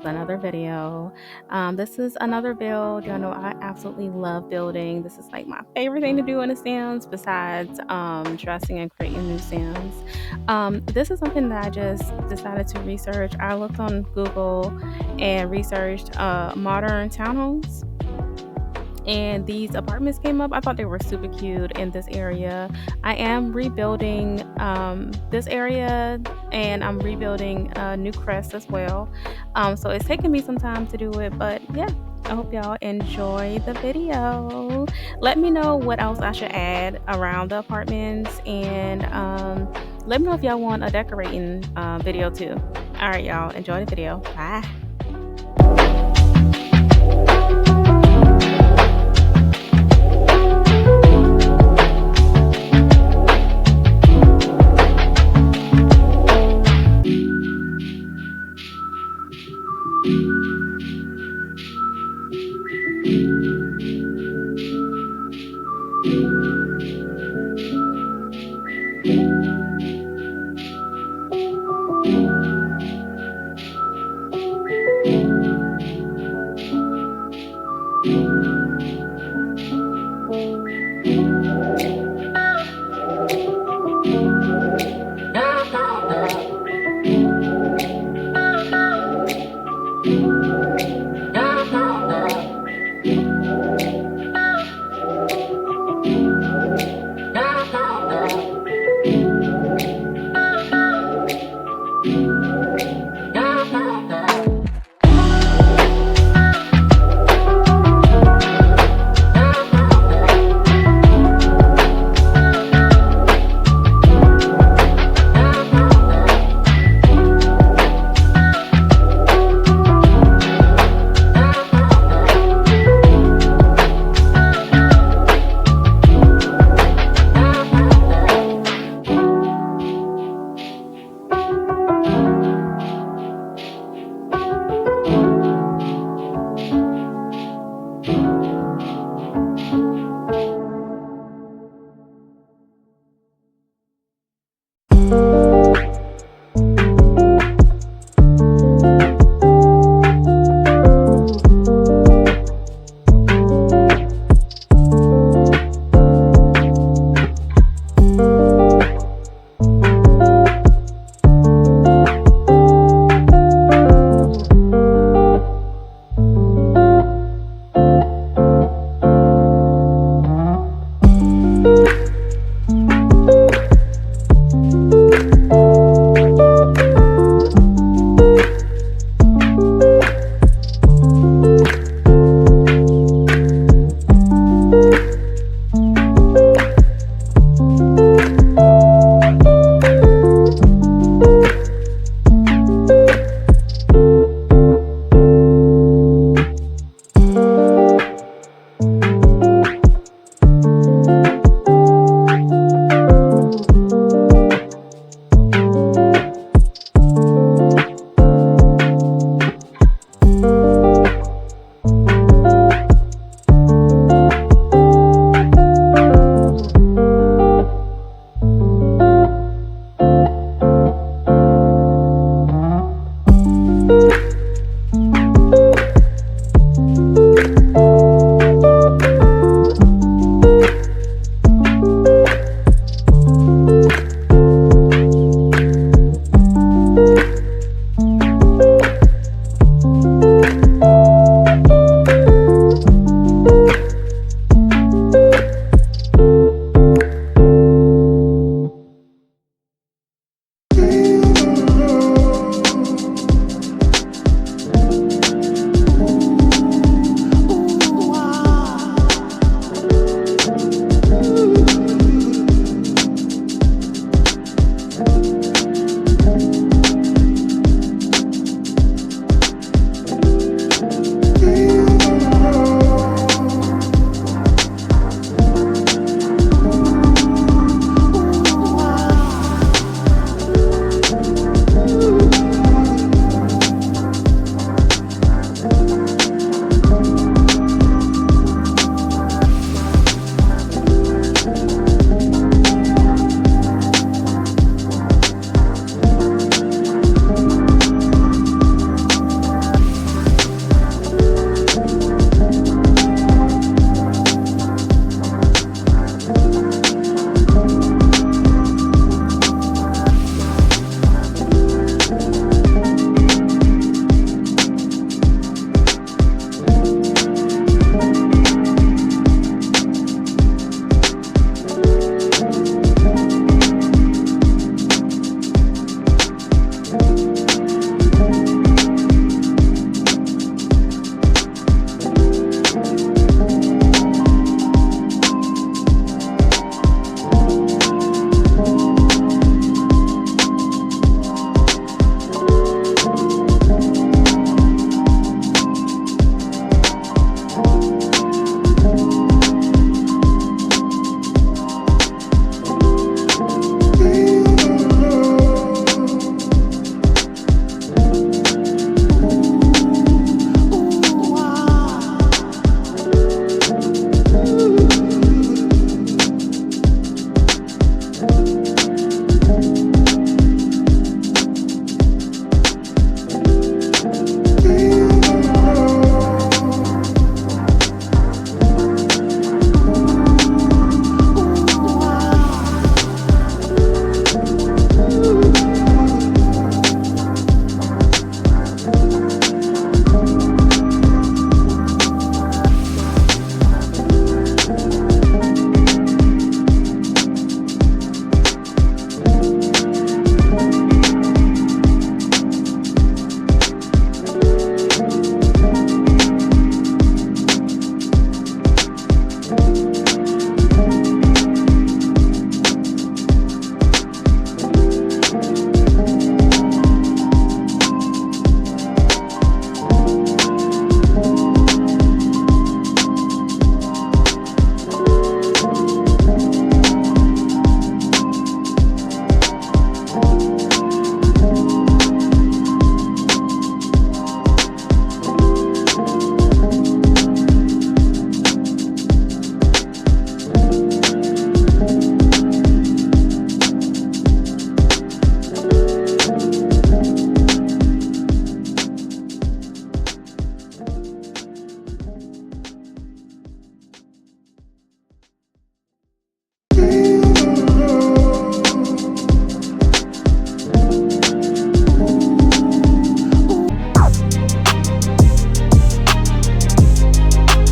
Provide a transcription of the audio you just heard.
with another video. This is another build. Y'all know I absolutely love building. This is like my favorite thing to do in the Sims besides dressing and creating new Sims. This is something that I just decided to research. I looked on Google and researched modern townhomes, and these apartments came up. I thought they were super cute in this area. I am rebuilding this area, and I'm rebuilding New Crest as well. So it's taking me some time to do it, but yeah. I hope y'all enjoy the video. Let me know what else I should add around the apartments, and let me know if y'all want a decorating video too. All right, y'all, enjoy the video. Bye.